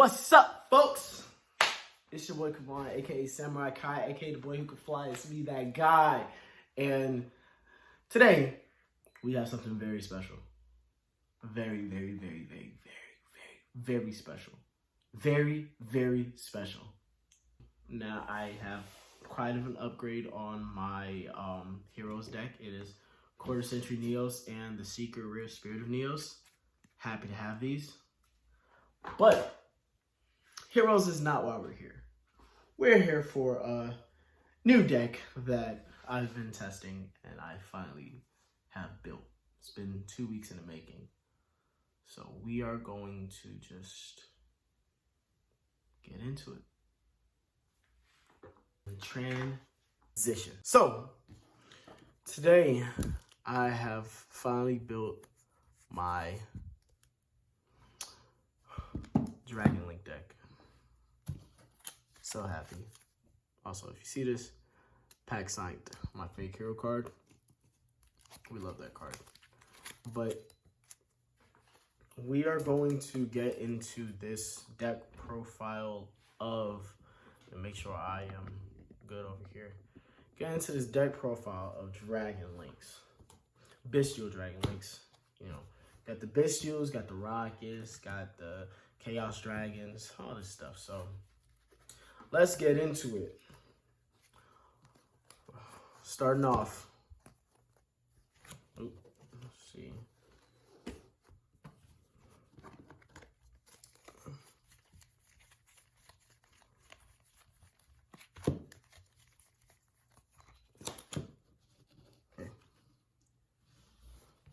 What's up, folks? It's your boy Kavan, aka Samurai Kai, aka the boy who can fly. It's me, that guy. And today, we have something very special. Very, very, very, very, very, very, very special. Very, very special. Now, I have quite of an upgrade on my Heroes deck. It is Quarter Century Neos and the Secret Rare Spirit of Neos. Happy to have these. But Heroes is not why we're here. We're here for a new deck that I've been testing and I finally have built. It's been 2 weeks in the making. So we are going to just get into it. Transition. So today I have finally built my DragonLink deck. So happy. Also, if you see this, pack signed my fake hero card. We love that card. But we are going to get into this deck profile of, and make sure I am good over here. Get into this deck profile of DragonLinks. Bystial DragonLinks. You know, got the Bystials, got the Rockets, got the Chaos Dragons, all this stuff. So let's get into it. Starting off. Let's see. Okay.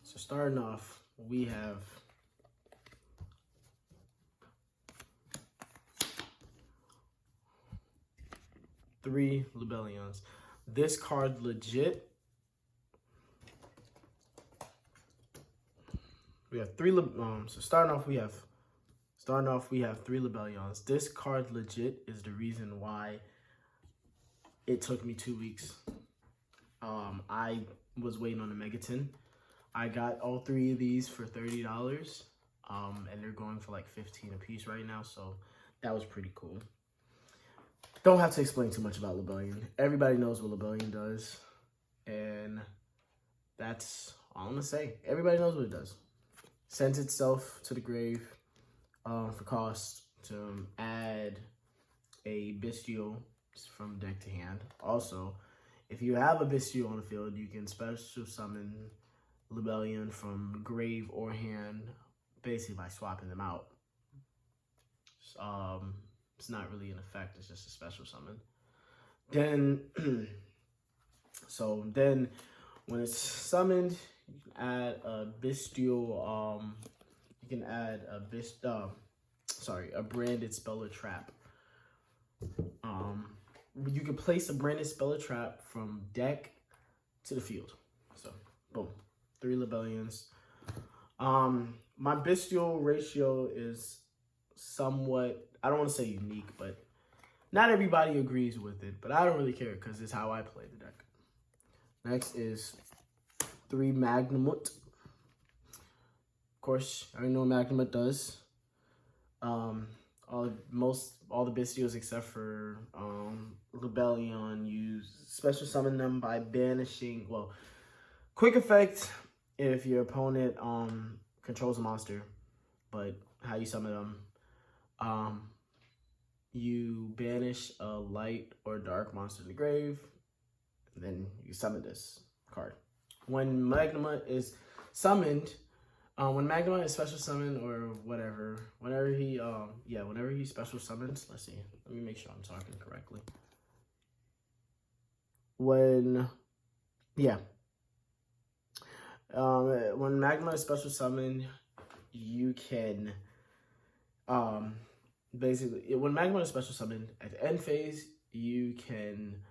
So starting off, we have three Libellions. This card legit. We have three. So starting off, we have three Libellions. This card legit is the reason why it took me 2 weeks. I was waiting on the Megaton. I got all three of these for $30. And they're going for like 15 a piece right now. So that was pretty cool. Don't have to explain too much about Libellion. Everybody knows what Libellion does. And that's all I'm going to say. Everybody knows what it does. Sends itself to the grave for cost to add a Bystial from deck to hand. Also, if you have a Bystial on the field, you can special summon Libellion from grave or hand, basically by swapping them out. It's not really an effect, it's just a special summon. Then, when it's summoned, you can add a Bystial, a branded spell or trap. You can place a branded spell or trap from deck to the field. So, boom, 3 Libellions. My Bystial ratio is somewhat, I don't want to say unique, but not everybody agrees with it, but I don't really care because it's how I play the deck. Next is 3 Magnamut. Of course, I already know what Magnamut does. All the Bystials except for Libellion use special summon them by banishing, well, quick effect if your opponent controls a monster, but how you summon them, you banish a light or dark monster to the grave, and then you summon this card. When Magnamut is summoned, when Magnamut is special summoned or whatever, whenever he special summons, let's see, let me make sure I'm talking correctly. When Magnamut is special summoned, you can basically, when Magnamut is special summoned, at the end phase, you can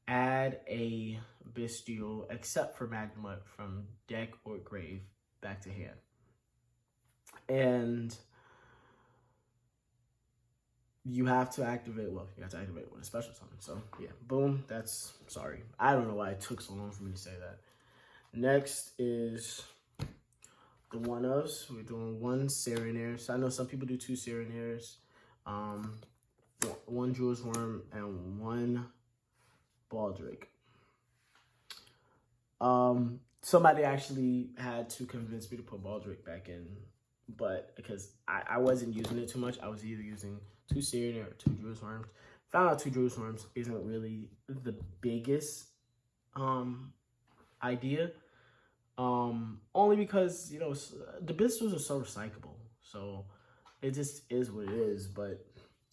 add a Bystial, except for Magnamut, from deck or grave back to hand. And you have to activate with a special summon. So, yeah, boom, sorry. I don't know why it took so long for me to say that. Next is the one-ofs. We're doing 1 Serenairs. I know some people do 2 Serenairs. one Jewel's Worm, and one Baldric. Somebody actually had to convince me to put Baldric back in, but because I wasn't using it too much, I was either using 2 Serenair or 2 Jewel's Worms. Found out 2 Jewel's Worms isn't really the biggest idea. Only because, you know, the Bystials are so recyclable, so it just is what it is. But,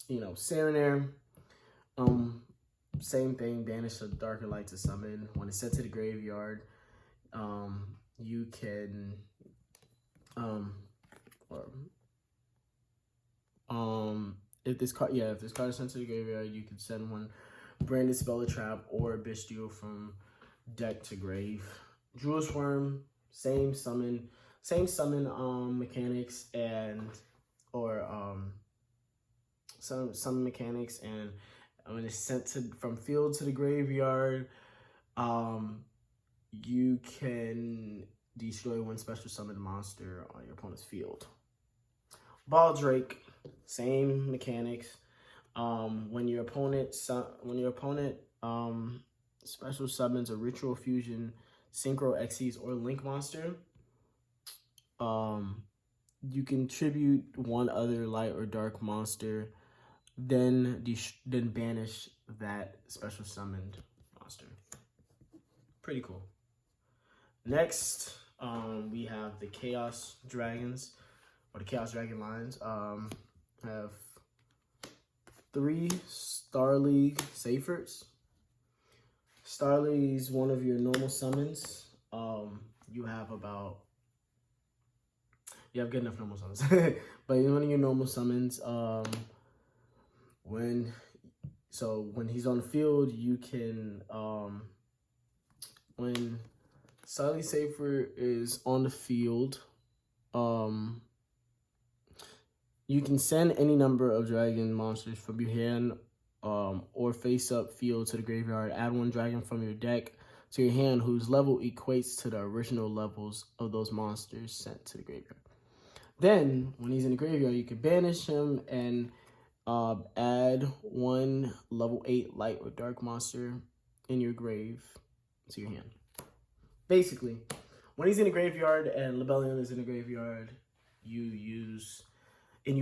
you know, Serenair, same thing, banish a darker light to summon. When it's sent to the graveyard, you can, if this card is sent to the graveyard, you can send one Branded Speller Trap or Bystial from deck to grave. Jewel's Worm, same summon mechanics and summon mechanics, and when it's sent from field to the graveyard, you can destroy one special summon monster on your opponent's field. Baldric, same mechanics. When your opponent special summons a Ritual Fusion, Synchro Xyz, or Link monster, you can tribute one other light or dark monster, then banish that special summoned monster. Pretty cool. Next, we have the Chaos Dragons, or the Chaos Dragon lines. Have 3 Star League Seyforts. Star League is one of your normal summons. You have good enough normal summons. But one of your normal summons, when he's on the field, you can, when Star League Seyfort is on the field, you can send any number of dragon monsters from your hand or face-up field to the graveyard. Add 1 dragon from your deck to your hand whose level equates to the original levels of those monsters sent to the graveyard. Then, when he's in the graveyard, you can banish him and add 1 level 8 light or dark monster in your grave to your hand. Basically, when he's in the graveyard and Lebellion is in the graveyard, you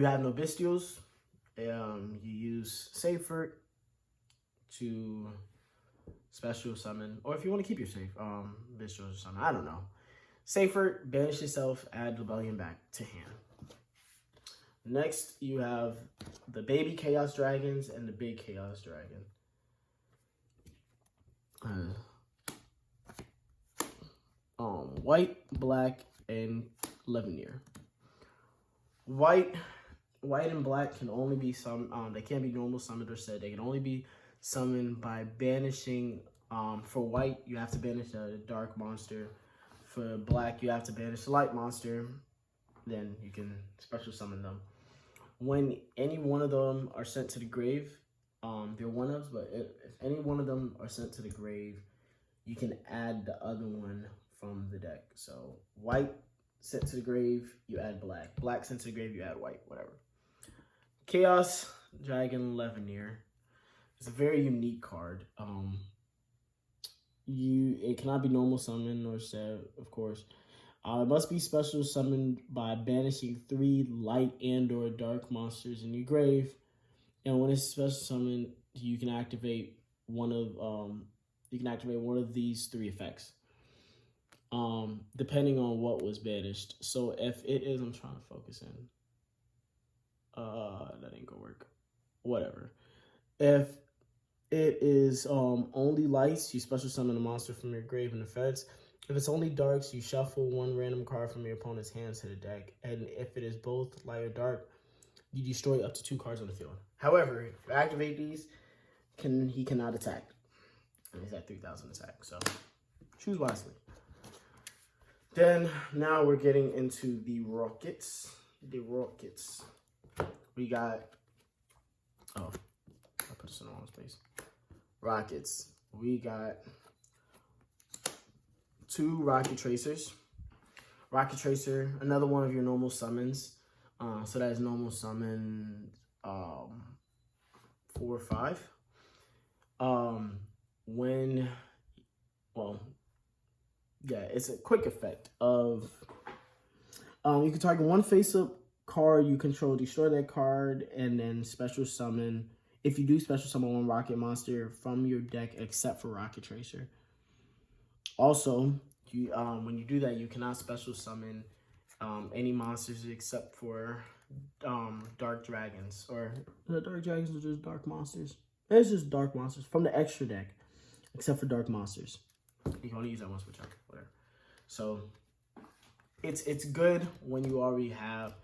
have no Bystials, you use Seyfort to special summon, or if you want to keep your Bystials or something, I don't know. Seyfort, banish yourself, add Lebellion back to hand. Next, you have the baby Chaos Dragons and the big Chaos Dragon. White, black, and Levineer. White and black can only be they can't be normal summoned or said. They can only be summoned by banishing. For white, you have to banish a dark monster. For black, you have to banish a light monster. Then you can special summon them. When any one of them are sent to the grave, they're one-ofs, but if any one of them are sent to the grave, you can add the other one from the deck. So white sent to the grave, you add black. Black sent to the grave, you add white, whatever. Chaos Dragon Levineer is a very unique card. It cannot be normal summoned or set, of course. It must be special summoned by banishing 3 light and or dark monsters in your grave. And when it's special summoned, you can activate one of these 3 effects. Depending on what was banished. So if it is, I'm trying to focus in. That ain't gonna work. Whatever. If it is only lights, you special summon a monster from your grave in the fence. If it's only darks, you shuffle 1 random card from your opponent's hand to the deck. And if it is both light or dark, you destroy up to 2 cards on the field. However, if you activate these, he cannot attack. And he's at 3,000 attack, so choose wisely. Then, now we're getting into the Rockets. We got, I put this in the wrong space. Rockets. We got 2 Rocket Tracers. Rocket Tracer, another one of your normal summons. So that is normal summon 4 or 5. It's a quick effect of you can target one face-up card you control, destroy that card, and then special summon. If you do special summon one rocket monster from your deck except for Rocket Tracer. Also, you when you do that, you cannot special summon any monsters except for dark dragons. Or the dark dragons are just dark monsters. It's just dark monsters from the extra deck, except for dark monsters. You can only use that once per turn, whatever. So it's good when you already have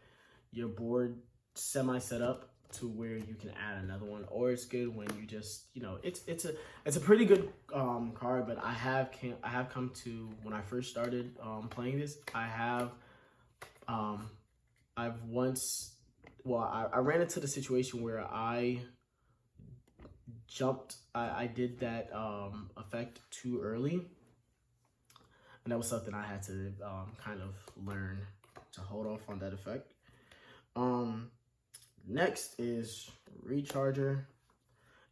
your board semi set up to where you can add another one, or it's good when you just, you know, it's a pretty good card. But I have come to, when I first started playing this, I ran into the situation where I did that effect too early, and that was something I had to kind of learn to hold off on that effect. Next is Recharger,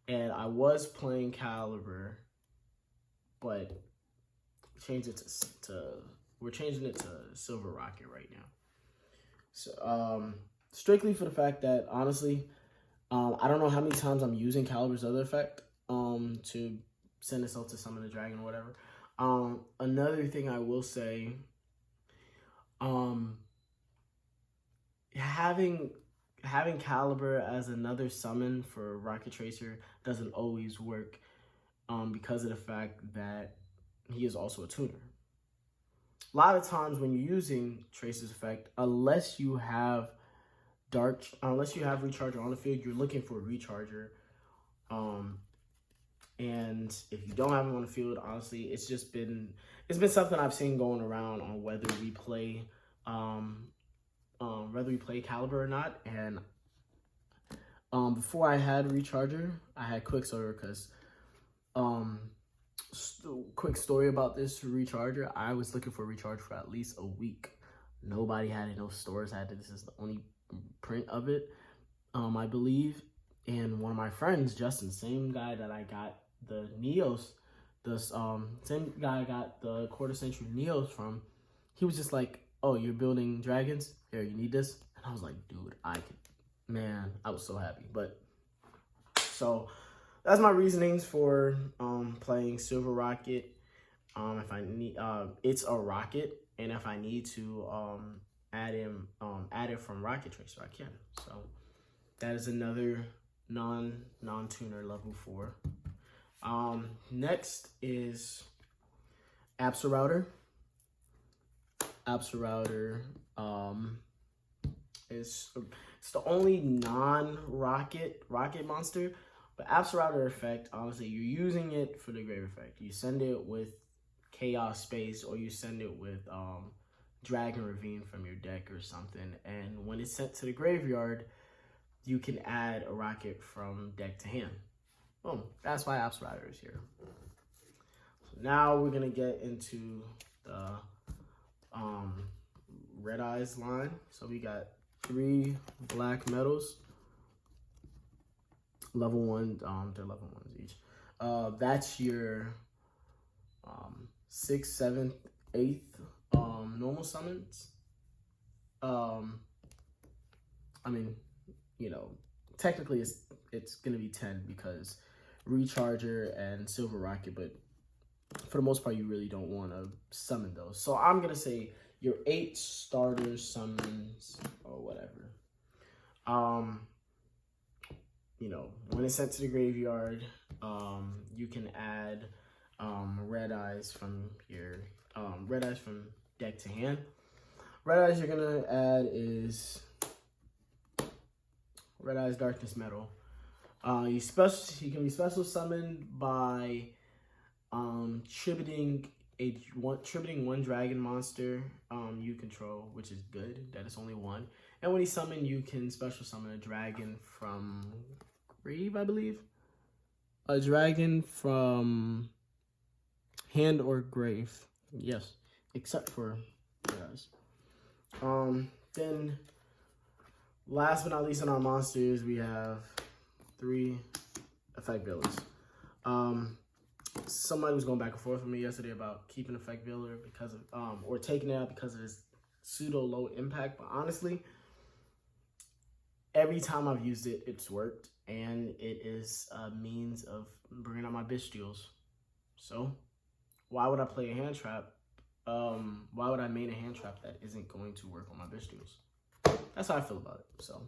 and I was playing Caliber, but we're changing it to Silver Rocket right now. So strictly for the fact that, honestly, I don't know how many times I'm using Caliber's other effect to send this out to summon the dragon or whatever. Another thing I will say, having Caliber as another summon for Rocket Tracer doesn't always work because of the fact that he is also a tuner. A lot of times when you're using Tracer's effect, unless you have Recharger on the field, you're looking for a Recharger. And if you don't have him on the field, honestly, it's been something I've seen going around on whether we play Caliber or not. And before I had Recharger, I had Quicksilver, because quick story about this Recharger, I was looking for a Recharger for at least a week. Nobody had it, no stores had it. This is the only print of it, I believe. And one of my friends, Justin, same guy that I got the Neos, same guy I got the quarter century Neos from, he was just like, "Oh, you're building dragons? Here, you need this?" And I was like, dude, I was so happy. But so that's my reasonings for playing Silver Rocket. If I need, it's a rocket, and if I need to add it from Rocket Tracer, I can. So that is another non-tuner level 4. Next is Absol Router. It's the only non-rocket monster, but Absol Router effect, honestly, you're using it for the grave effect. You send it with Chaos Space, or you send it with Dragon Ravine from your deck or something, and when it's sent to the graveyard, you can add a rocket from deck to hand. Boom. That's why Absol Router is here. So now we're gonna get into the Red Eyes line. So we got 3 black metals. Level 1, they're level 1s each. That's your 6th, 7th, 8th normal summons. I mean, you know, technically it's gonna be 10 because Recharger and Silver Rocket, but for the most part, you really don't want to summon those. So I'm gonna say your 8 starter summons or whatever. You know, when it's sent to the graveyard, you can add Red Eyes from your deck to hand. Red Eyes you're gonna add is Red Eyes Darkness Metal. You can be special summoned by tributing one dragon monster you control, which is good that it's only 1. And when you summon, you can special summon a dragon from grave, I believe. A dragon from hand or grave. Yes, except for Red Eyes. Then Last but not least on our monsters, we have 3 effect builders. Somebody was going back and forth with me yesterday about keeping effect builder because of or taking it out because of this pseudo low impact. But honestly, every time I've used it, it's worked, and it is a means of bringing out my Bystials. So why would I play a hand trap? Why would I main a hand trap that isn't going to work on my Bystials? That's how I feel about it. So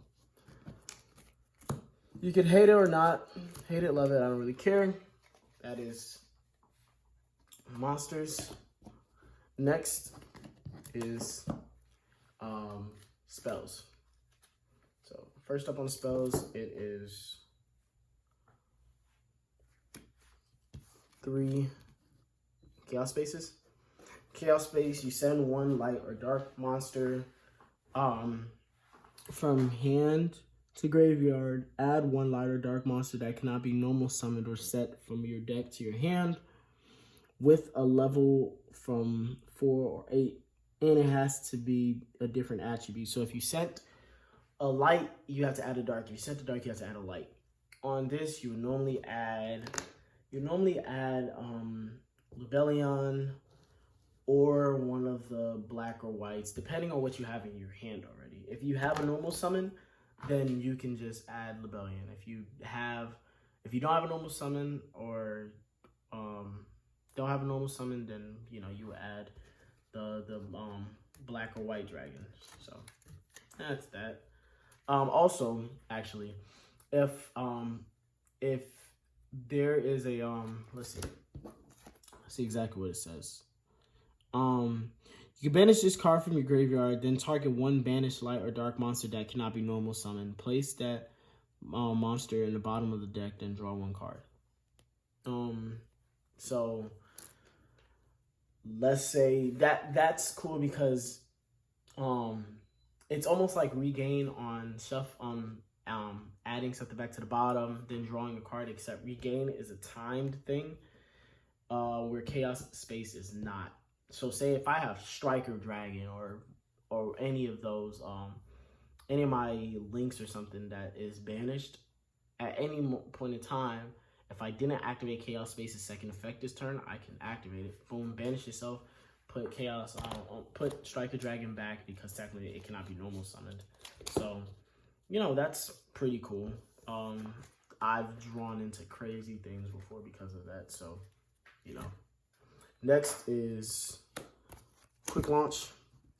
you can hate it or not, hate it, love it, I don't really care. That is monsters. Next is spells. So first up on spells, it is 3 chaos spaces. Chaos space, you send 1 light or dark monster from hand to graveyard. Add 1 light or dark monster that cannot be normal summoned or set from your deck to your hand with a level from 4 or 8, and it has to be a different attribute. So if you sent a light, you have to add a dark. If you sent a dark, you have to add a light. On this, you normally add Rebellion or one of the black or whites, depending on what you have in your hand already. If you have a normal summon, then you can just add Rebellion. If you don't have a normal summon or don't have a normal summon, then you add the black or white dragon. So that's that. Also, actually, if there is a let's see exactly what it says. You can banish this card from your graveyard, then target 1 banished light or dark monster that cannot be normal summoned. Place that monster in the bottom of the deck, then draw 1 card. So let's say that's cool because it's almost like regain on stuff adding something back to the bottom, then drawing a card, except regain is a timed thing, where chaos space is not. So say if I have Striker Dragon or any of those, any of my links or something that is banished, at any point in time, if I didn't activate Chaos Space's second effect this turn, I can activate it. Boom, banish yourself, put Chaos put Striker Dragon back because technically it cannot be normal summoned. So, that's pretty cool. I've drawn into crazy things before because of that. So, Next is Quick Launch.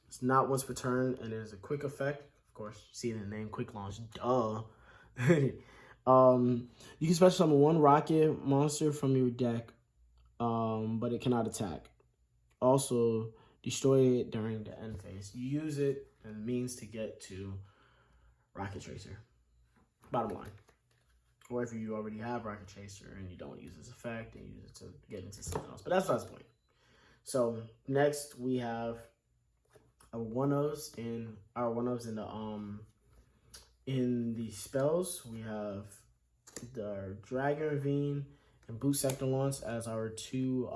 It's not once per turn, and it is a quick effect. Of course, you see the name, Quick Launch. Duh. You can special summon 1 rocket monster from your deck, but it cannot attack. Also, destroy it during the end phase. You use it as a means to get to Rocket Tracer. Bottom line. Or if you already have Rocket Chaser and you don't use this effect and use it to get into something else. But that's not the point. So next we have our one-ofs in the spells. We have the Dragon Ravine and Boot Sector Launch as our 2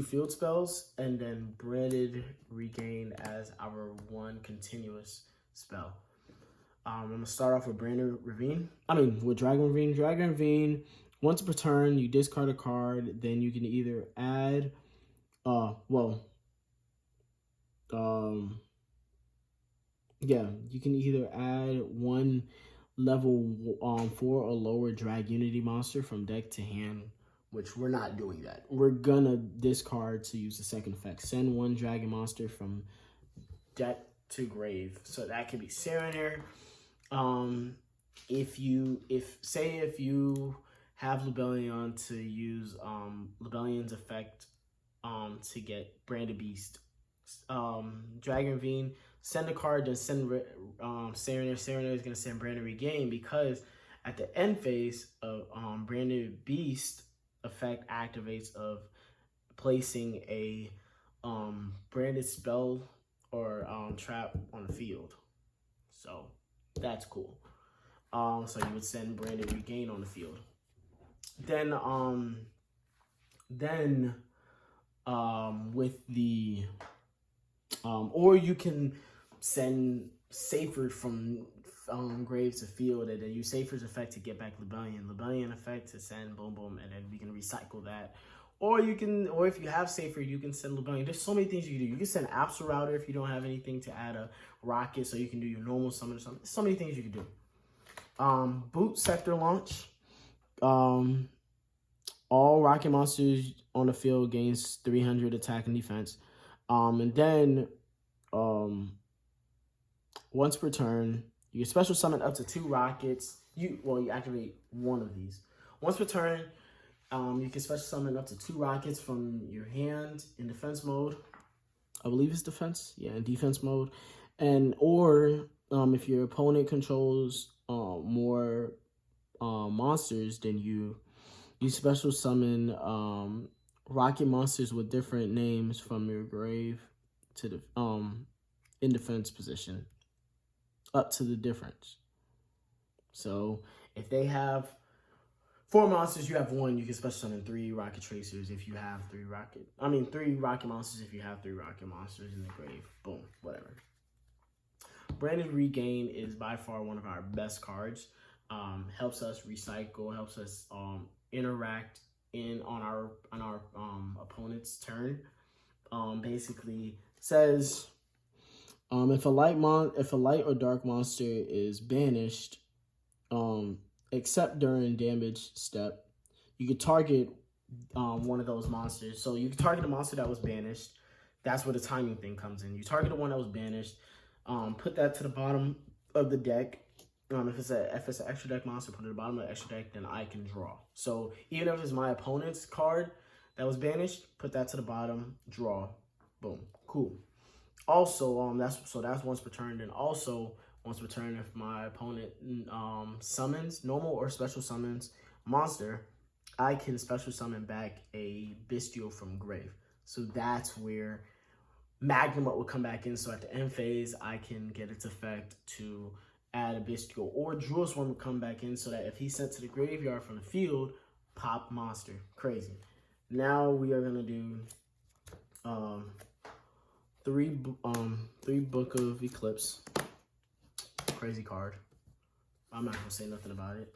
field spells, and then Branded Regain as our 1 continuous spell. I'm gonna start off with Dragon Ravine. Dragon Ravine, once per turn, you discard a card, then you can either add, you can either add 1 level 4 or lower Drag Unity monster from deck to hand, which we're not doing that. We're gonna discard to use the second effect. Send 1 dragon monster from deck to grave. So that could be Serenair. If you have Lebellion to use Lebellion's effect to get Branded Beast, Dragon Ravine, send a card, then send Serenair. Serenair is going to send Branded Regain, because at the end phase of Branded Beast effect activates of placing a branded spell or trap on the field. So that's cool. So you would send Branded Regain on the field. Then with the or you can send Saferd from grave to field, and then use Saferd's effect to get back Lebellion effect to send boom boom, and then we can recycle that. Or you can, or if you have Saferd, you can send Lebellion. There's so many things you can do. You can send Absol Router if you don't have anything to add a rocket, so you can do your normal summon or something. There's so many things you can do. Boot sector launch. All rocket monsters on the field gains 300 attack and defense. And then once per turn, you can special summon up to 2 rockets. You activate one of these. Once per turn, you can special summon up to 2 rockets from your hand in defense mode. I believe it's defense. Yeah, in defense mode. And or if your opponent controls more monsters than you special summon rocket monsters with different names from your grave to the in defense position up to the difference. So if they have 4 monsters, you have 1, you can special summon 3 rocket tracers if you have 3 rocket monsters if you have 3 rocket monsters in the grave. Boom, whatever. Branded Regain is by far one of our best cards. Helps us recycle, helps us interact on our opponent's turn. Basically says if a light or dark monster is banished, except during damage step, you could target one of those monsters. So you can target a monster that was banished. That's where the timing thing comes in. You target the one that was banished, put that to the bottom of the deck. If it's an extra deck monster, put it at the bottom of the extra deck, then I can draw. So even if it's my opponent's card that was banished, put that to the bottom, draw, boom, cool. Also, that's once per turn. Then also once per turn, if my opponent summons normal or special summons monster, I can special summon back a Bystial from grave. So that's where Magnum will come back in. So at the end phase, I can get its effect to add a Bystial, or Druid's Worm will come back in so that if he's sent to the graveyard from the field, pop monster. Crazy. Now we are gonna do 3 Book of Eclipse. Crazy card. I'm not gonna say nothing about it.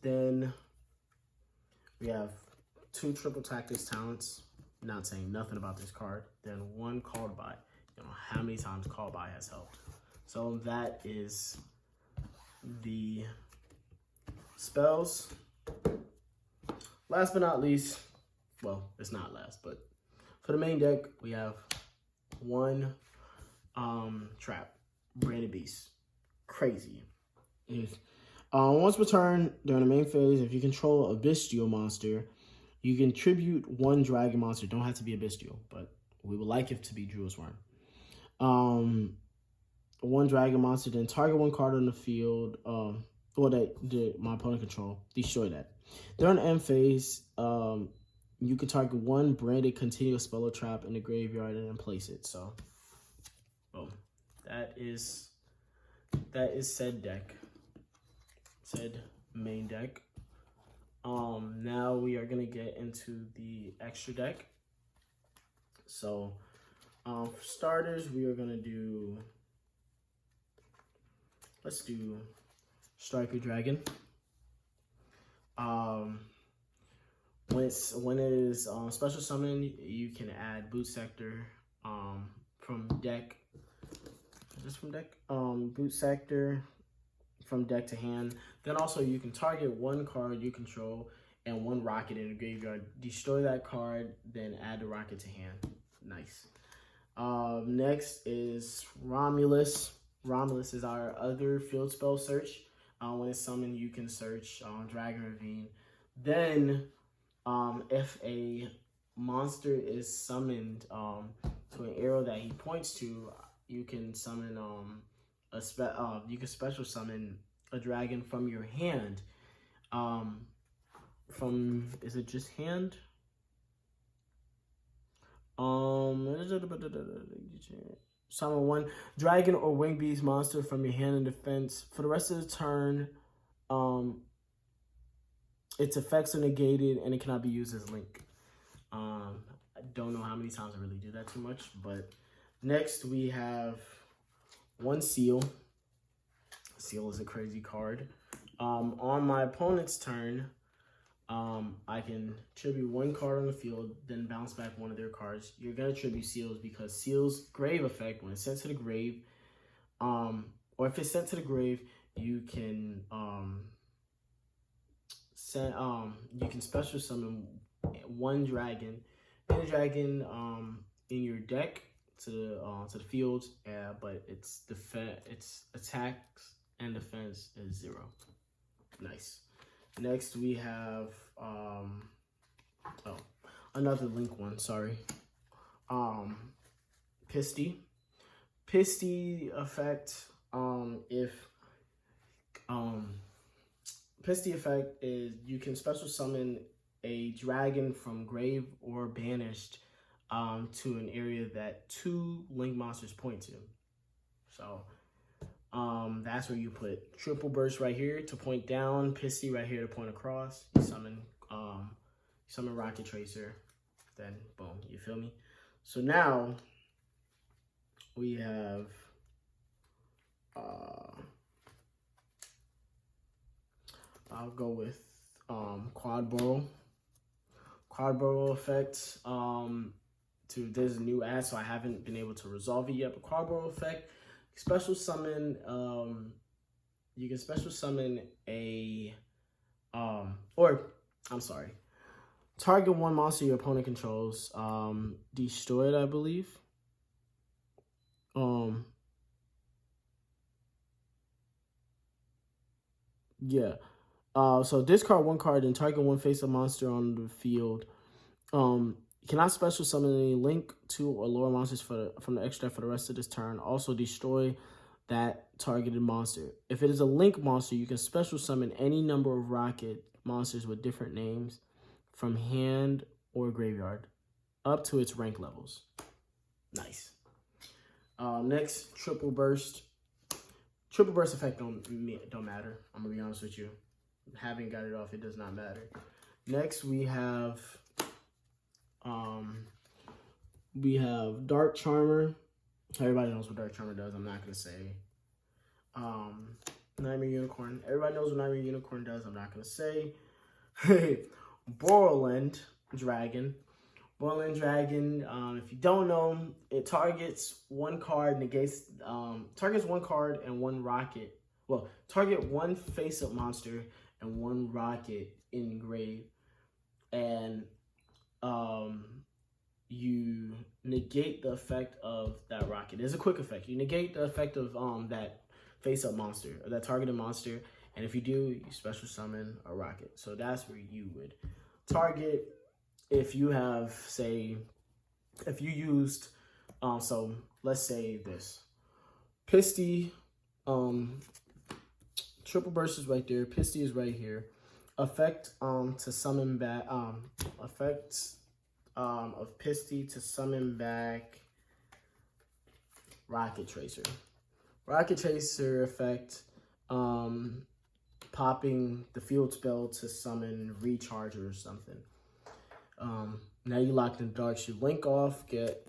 Then we have 2 Triple Tactics Talents. Not saying nothing about this card. Then 1 Called By. You know how many times Called By has helped. So that is the spells. Last but not least, well, it's not last, but for the main deck, we have 1 trap, Branded Beast. Crazy. Once per turn during the main phase, if you control a Bystial monster, you can tribute 1 dragon monster. Don't have to be a Bystial, but we would like it to be Druid's Worm. 1 dragon monster, then target 1 card on the field, or that my opponent control. Destroy that. During the end phase, you can target 1 branded continuous spell or trap in the graveyard and then place it. So, boom. That is said deck. Said main deck. Now we are gonna get into the extra deck. So, for starters, we are gonna do. Let's do Striker Dragon. When it is special summon, you can add Boot Sector from deck. Just from deck. Boot Sector from deck to hand. Then also you can target 1 card you control and 1 rocket in the graveyard. Destroy that card, then add the rocket to hand. Nice. Next is Romulus. Romulus is our other field spell search. When it's summoned, you can search Dragon Ravine. Then, if a monster is summoned to an arrow that he points to, you can summon you can special summon a dragon from your hand. Is it just hand? Summon 1 dragon or winged beast monster from your hand in defense. For the rest of the turn, its effects are negated and it cannot be used as link. I don't know how many times I really do that too much, but Next, we have one Seal. Seal is a crazy card. On my opponent's turn, I can tribute one card on the field, then bounce back one of their cards. You're going to tribute Seals because Seals' grave effect, when it's sent to the grave, or if it's sent to the grave, you can special summon one dragon, in your deck to the field. But its attacks and defense is 0. Nice. Next we have another Link one. Sorry. Bystial. Bystial effect. Bystial effect is you can special summon a dragon from grave or banished to an area that 2 Link monsters point to. So that's where you put Triple Burst right here to point down, Bystial right here to point across. You summon Rocket Tracer, then boom, you feel me? So now we have I'll go with Quad Burrow. Quad Burrow effect. There's a new ad, so I haven't been able to resolve it yet. But Quad Burrow effect, special summon. You can special summon target one monster your opponent controls. Destroy it, I believe. Yeah. So discard one card and target one face-up monster on the field. Cannot special summon any Link, 2, or lower monsters from the extra deck for the rest of this turn. Also destroy that targeted monster. If it is a Link monster, you can special summon any number of Rocket monsters with different names from hand or graveyard up to its rank levels. Nice. Next, Triple Burst. Triple Burst effect don't matter. I'm gonna be honest with you. Having got it off, it does not matter. Next, we have Dark Charmer. Everybody knows what Dark Charmer does. I'm not gonna say. Nightmare Unicorn. Everybody knows what Nightmare Unicorn does. I'm not gonna say. Borderland Dragon. Borderland Dragon. If you don't know, it targets one card, targets one card and one rocket. Well, target one face-up monster and one rocket in grave, and you negate the effect of that rocket. There's a quick effect. You negate the effect of that face-up monster, or that targeted monster, and if you do, you special summon a rocket. So that's where you would target. If you have, say, if you used, so let's say this, Bystial, Triple Burst is right there, Bystial is right here. Effect to summon back, effect of Bystial to summon back Rocket Tracer. Rocket Tracer effect, popping the field spell to summon Recharger or something. Now you locked in dark, you Link off, get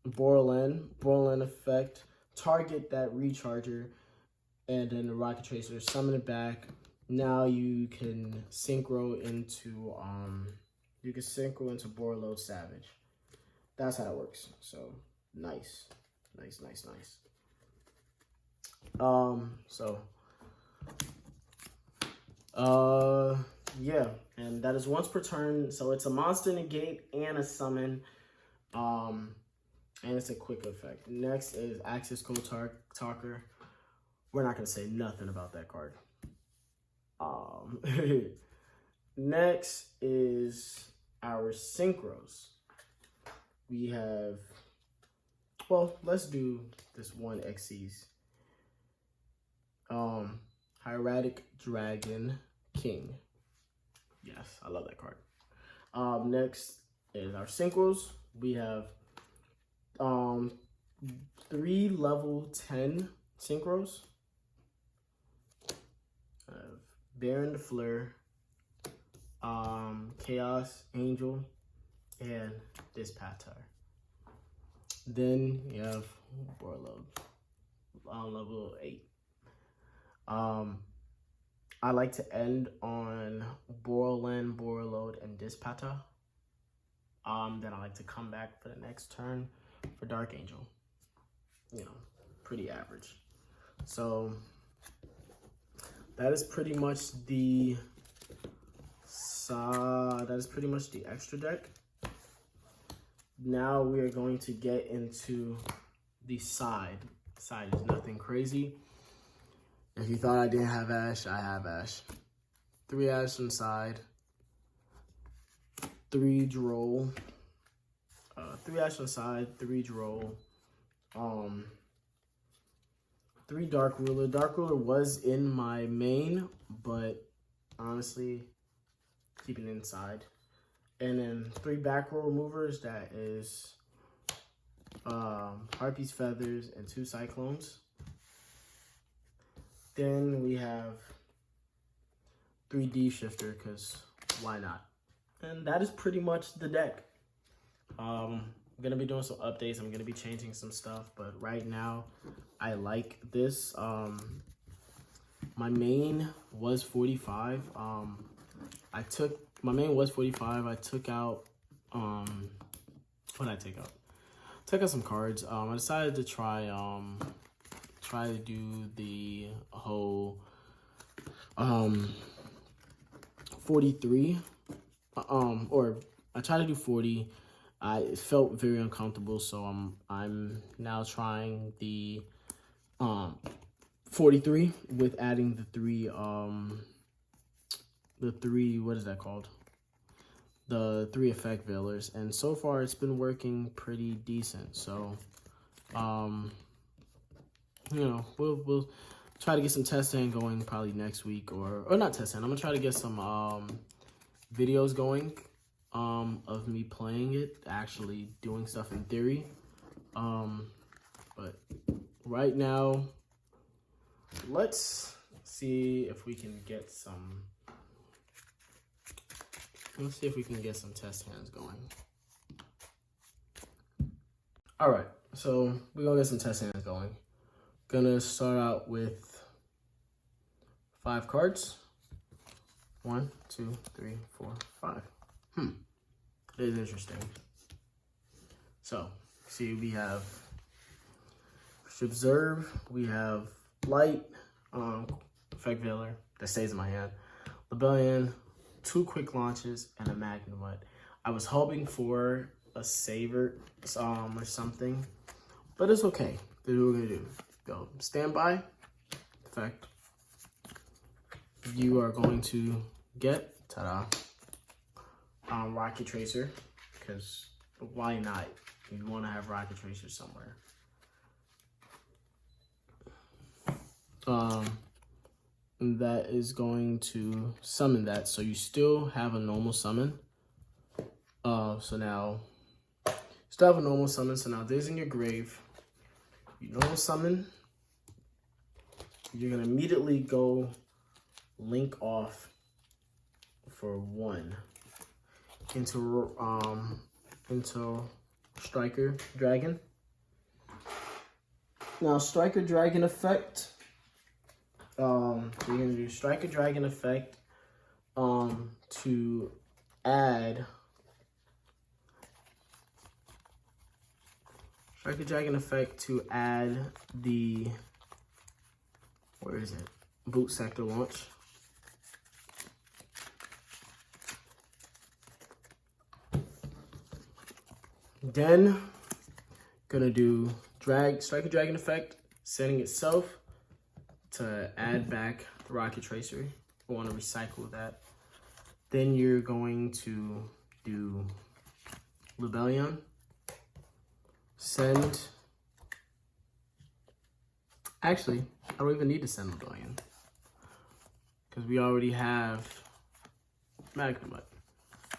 Borderland effect, target that Recharger, and then the Rocket Tracer, summon it back. Now you can synchro into Borderload Savage. That's how it works. So nice. Yeah, and that is once per turn. So it's a monster negate and a summon. And it's a quick effect. Next is Access Code Talker. We're not gonna say nothing about that card. Next is our synchros. We have, well, let's do this one Xyz. Hieratic Dragon King. Yes, I love that card. Next is our synchros. We have 3 level 10 synchros. Baron the Fleur, Chaos Angel, and this Patar. Then you have Borload, level 8. I like to end on Borland, Borload, and Dispata. Then I like to come back for the next turn for Dark Angel. You know, pretty average. So that is pretty much the extra deck. Now we are going to get into the side. Side is nothing crazy. If you thought I didn't have Ash, I have Ash. 3 Ash inside. 3 Droll. 3 Ash inside, 3 Droll. 3 Dark Ruler. Dark Ruler was in my main, but honestly, keep it inside. And then 3 back row removers. That is Harpy's Feathers and 2 Cyclones. Then we have 3 D Shifter, because why not? And that is pretty much the deck. I'm going to be doing some updates. I'm going to be changing some stuff. But right now, I like this. My main was 45. My main was 45. I took out, what did I take out? Took out some cards. I decided to try to do the whole 43, or I tried to do 40. I felt very uncomfortable, so I'm now trying the 43 with adding the three what is that called? The 3 effect veilers, and so far it's been working pretty decent. So you know, we'll try to get some testing going probably next week, or not testing. I'm gonna try to get some videos going of me playing it, actually doing stuff in theory. But right now, let's see if we can get some. Let's see if we can get some test hands going. All right, so we're gonna get some test hands going. Gonna start out with 5 cards. 1, 2, 3, 4, 5. It is interesting. So, see, we have Observe, we have Light, Effect Veiler, that stays in my hand, Rebellion, 2 quick launches, and a Magnemite. I was hoping for a Saver or something, but it's okay. This is what we're gonna do. Go standby effect. You are going to get Rocket Tracer, because why not? You want to have Rocket Tracer somewhere. That is going to summon that, so you still have a normal summon. So now still have a normal summon. So now this in your grave. You normal summon. You're gonna immediately go link off for 1 into Striker Dragon. Now Striker Dragon effect. You're gonna do Striker Dragon effect to add Striker Dragon effect to add the, where is it? Boot Sector launch. Then gonna do Striker Dragon effect, setting itself to add back the Rocket Tracer. I want to recycle that. Then you're going to do Rebellion. Send. Actually, I don't even need to send Rebellion, because we already have Magnemite.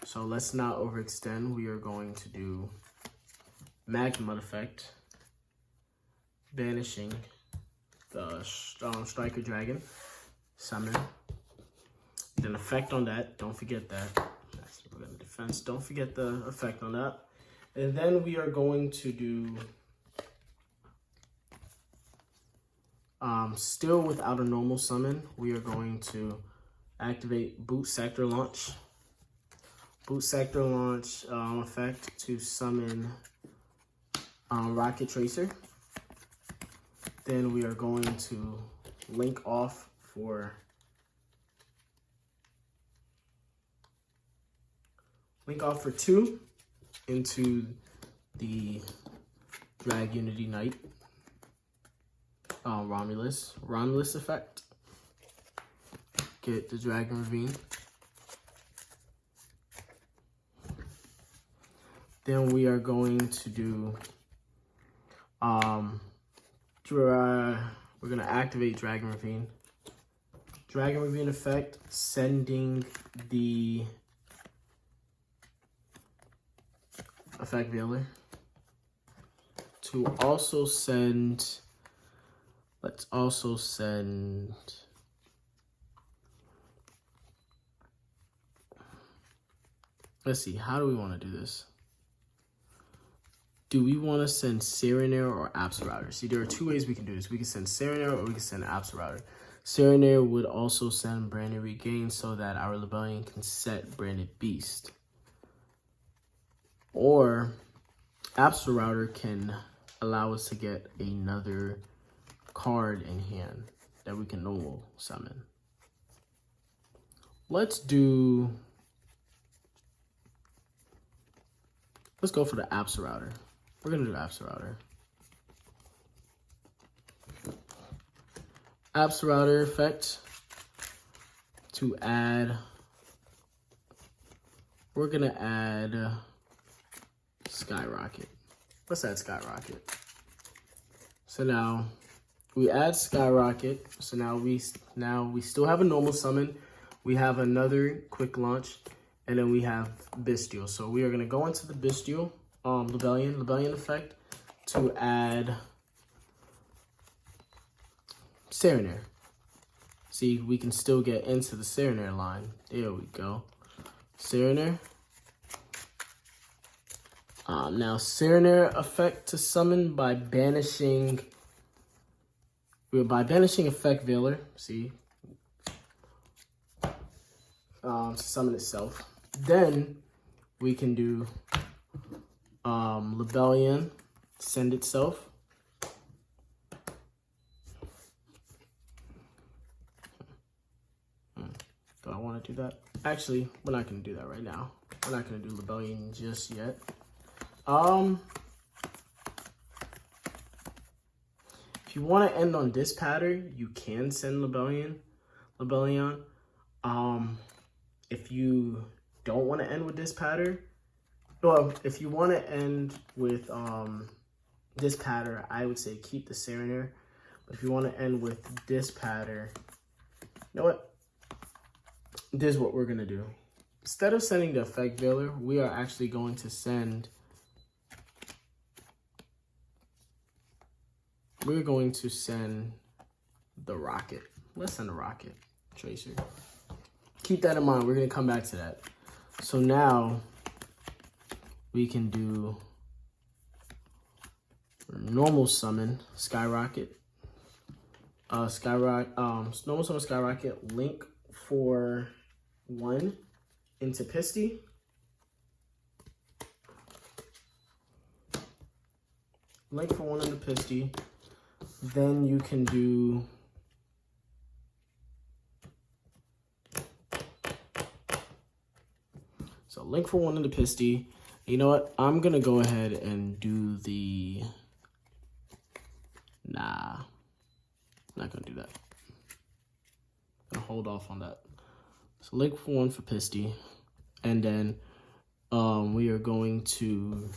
So let's not overextend. We are going to do Magnemite effect, banishing the Striker Dragon, summon. Then effect on that. Don't forget that. That's, we're gonna defense. Don't forget the effect on that. And then we are going to do Still without a normal summon, we are going to activate Boot Sector Launch. Boot Sector Launch effect to summon Rocket Tracer. Then we are going to link off for two into the Drag Unity Knight Romulus effect. Get the Dragon Ravine. Then we are going to do we're gonna activate Dragon Ravine. Dragon Ravine effect, sending the effect veiler to also send. Let's also send. Let's see. How do we want to do this? Do we want to send Serenair or Absolrouter? See, there are two ways we can do this. We can send Serenair or we can send Absolrouter. Serenair would also send Branded Regain so that our Lebellion can set Branded Beast. Or Absolrouter can allow us to get another card in hand that we can normal summon. Let's go for the Absolrouter. We're gonna do Absolrouter. Absolrouter effect to add. We're gonna add Skyrocket. Let's add Skyrocket. So now we add Skyrocket. So now we still have a normal summon. We have another quick launch, and then we have Bystial. So we are gonna go into the Bystial Lebellion effect to add Serenair. See, we can still get into the Serenair line. There we go. Serenair. Now Serenair effect to summon by banishing effect veiler. See, to summon itself. Then we can do Lebellion send itself. Do I want to do that? Actually, we're not going to do that right now. We're not going to do Lebellion just yet. If you want to end on this pattern, you can send Lebellion. If you don't want to end with this pattern, well, if you want to end with this pattern, I would say keep the Serenair. But if you want to end with this pattern, you know what? This is what we're going to do. Instead of sending the effect veiler, we are actually going to send. We're going to send the Rocket. Let's send the Rocket Tracer. Keep that in mind. We're going to come back to that. So now we can do normal summon Skyrocket. Normal summon Skyrocket. Link for 1 into Pisty. Link for 1 into Pisty. Then you can do so link for 1 into Pisty. You know what? I'm gonna go ahead and do the I'm not gonna do that. I'm gonna hold off on that. So link for 1 for Pisty, and then we are going to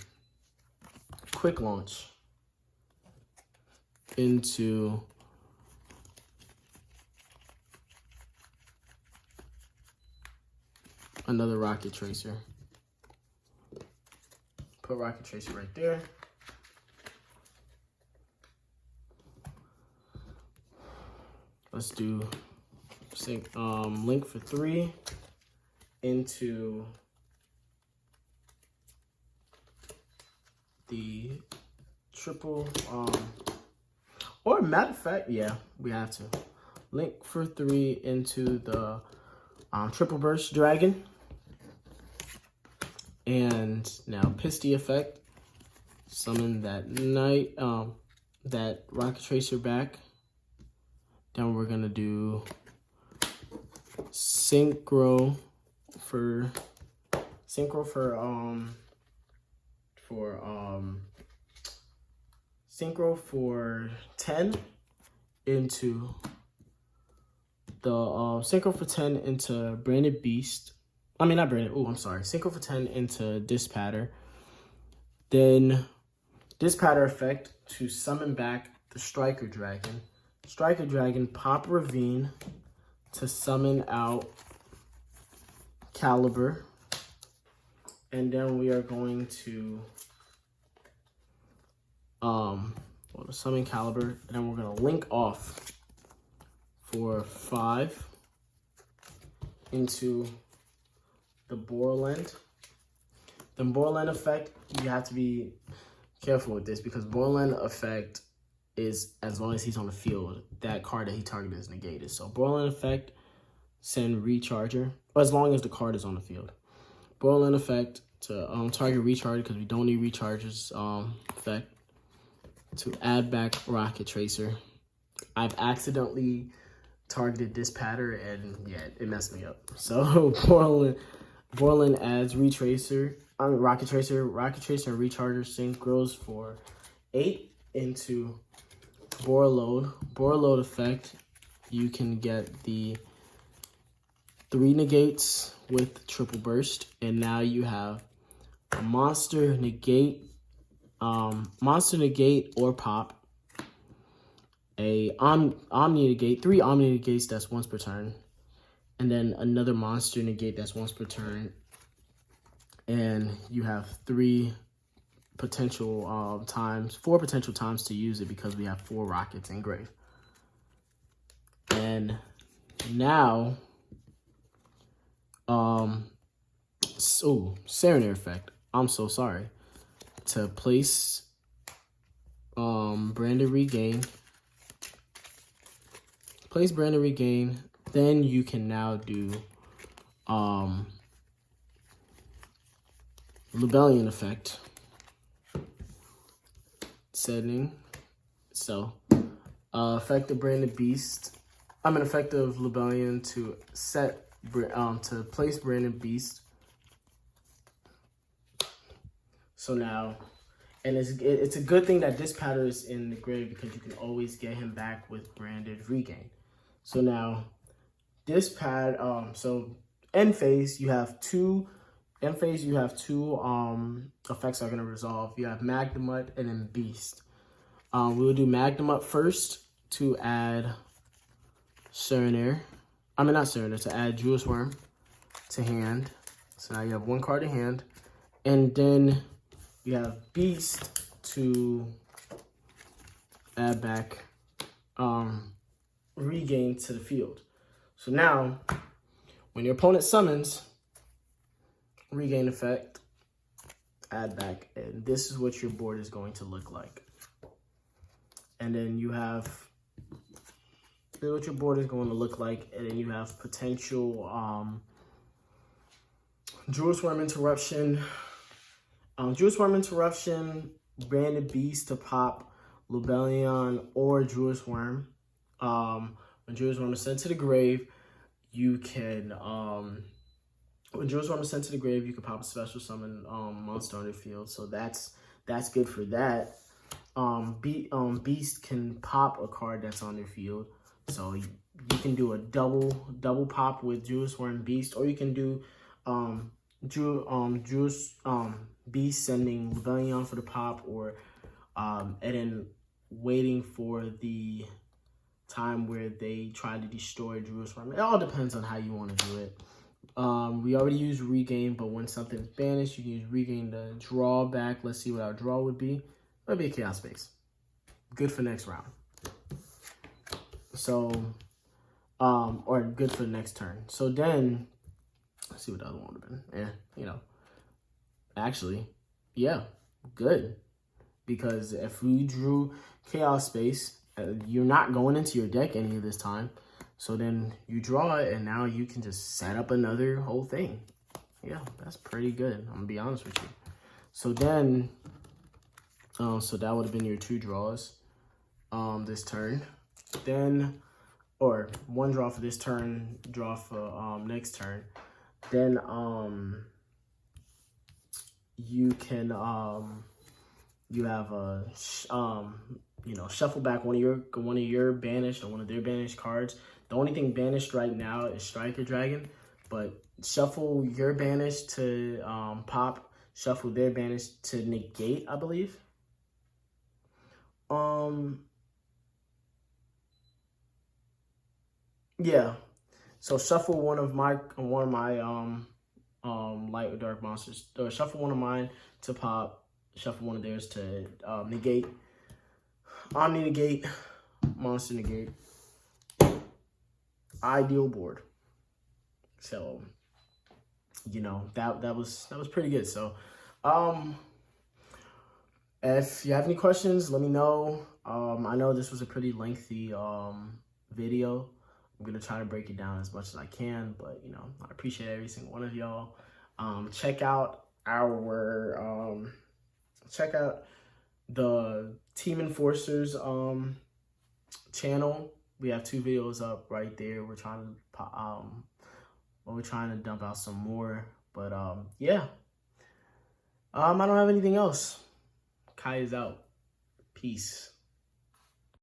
quick launch into another Rocket Tracer. Put Rocket Tracer right there. Let's do link for 3 into the triple Or matter of fact, yeah, we have to. Link for 3 into the triple burst dragon. And now Bystial effect. Summon that that Rocket Tracer back. Then we're gonna do synchro for 10 into the synchro for 10 into branded beast. I mean, not branded. Oh, I'm sorry. Synchro for 10 into Dispatter. Then Dispatter effect to summon back the Striker Dragon. Striker Dragon, pop Ravine to summon out Caliber. And then we are going to summon Caliber, and then we're gonna link off for 5 into the Borland. The Borland effect, you have to be careful with this because Borland effect is as long as he's on the field, that card that he targeted is negated. So Borland effect, send Recharger, or as long as the card is on the field. Borland effect to target Recharger because we don't need Recharger's effect to add back Rocket Tracer. I've accidentally targeted Dispatter and yeah, it messed me up. So Borland adds Rocket Tracer and Recharger synchros for 8 into Borload. Borload effect, you can get the 3 negates with triple burst, and now you have a monster negate or pop, a Omni negate, 3 Omni negates that's once per turn, and then another monster negate that's once per turn, and you have 4 potential times to use it because we have 4 rockets in grave. And now Serenaire effect. I'm so sorry. To place Branded Regain. Place Branded Regain. Then you can now do Rebellion effect. Setting. So effective Branded Beast. Effective Rebellion to set to place Branded Beast. So now, and it's a good thing that Dispatter is in the grave because you can always get him back with Branded Regain. So now, Dispatter, so end phase you have two effects are gonna resolve. You have Magnemite and then Beast. We will do Magnemite first to add Serenaire. To add Juice Worm to hand. So now you have 1 card in hand. And then you have Beast to add back Regain to the field. So now, when your opponent summons, Regain effect, add back. And this is what your board is going to look like. And then you have... This is what your board is going to look like, and then you have potential Juice Worm Interruption, Branded Beast to pop Rebellion or Juice Worm. When Juice Worm is sent to the grave, you can pop a special summon monster on the field. So that's good for that. Beast can pop a card that's on their field. So you can do a double pop with Juice Worm Beast, or you can do Beast sending Rebellion for the pop, or and then waiting for the time where they try to destroy Juice Worm. It all depends on how you want to do it. We already used Regain, but when something's banished, you can use Regain to draw back. Let's see what our draw would be. It would be a Chaos Space. Good for next round. So, or good for the next turn. So then, let's see what the other one would have been. Actually, yeah, good. Because if we drew Chaos Space, You're not going into your deck any of this time. So then you draw it, and now you can just set up another whole thing. Yeah, that's pretty good. I'm going to be honest with you. So then, so that would have been your 2 draws this turn. Then, or 1 draw for this turn, draw for next turn. Then you can you have a you know, shuffle back one of your banished or one of their banished cards. The only thing banished right now is Striker Dragon, but shuffle your banished to pop, shuffle their banished to negate, I believe. Yeah. So shuffle one of my light or dark monsters. Or shuffle one of mine to pop, shuffle one of theirs to negate. Omni negate, monster negate. Ideal board. So, you know, that was pretty good. So, if you have any questions, let me know. I know this was a pretty lengthy video. I'm gonna try to break it down as much as I can, but you know, I appreciate every single one of y'all. Check out the Team Enforcers channel. We have 2 videos up right there. We're trying to dump out some more, but yeah. I don't have anything else. Kai is out. Peace.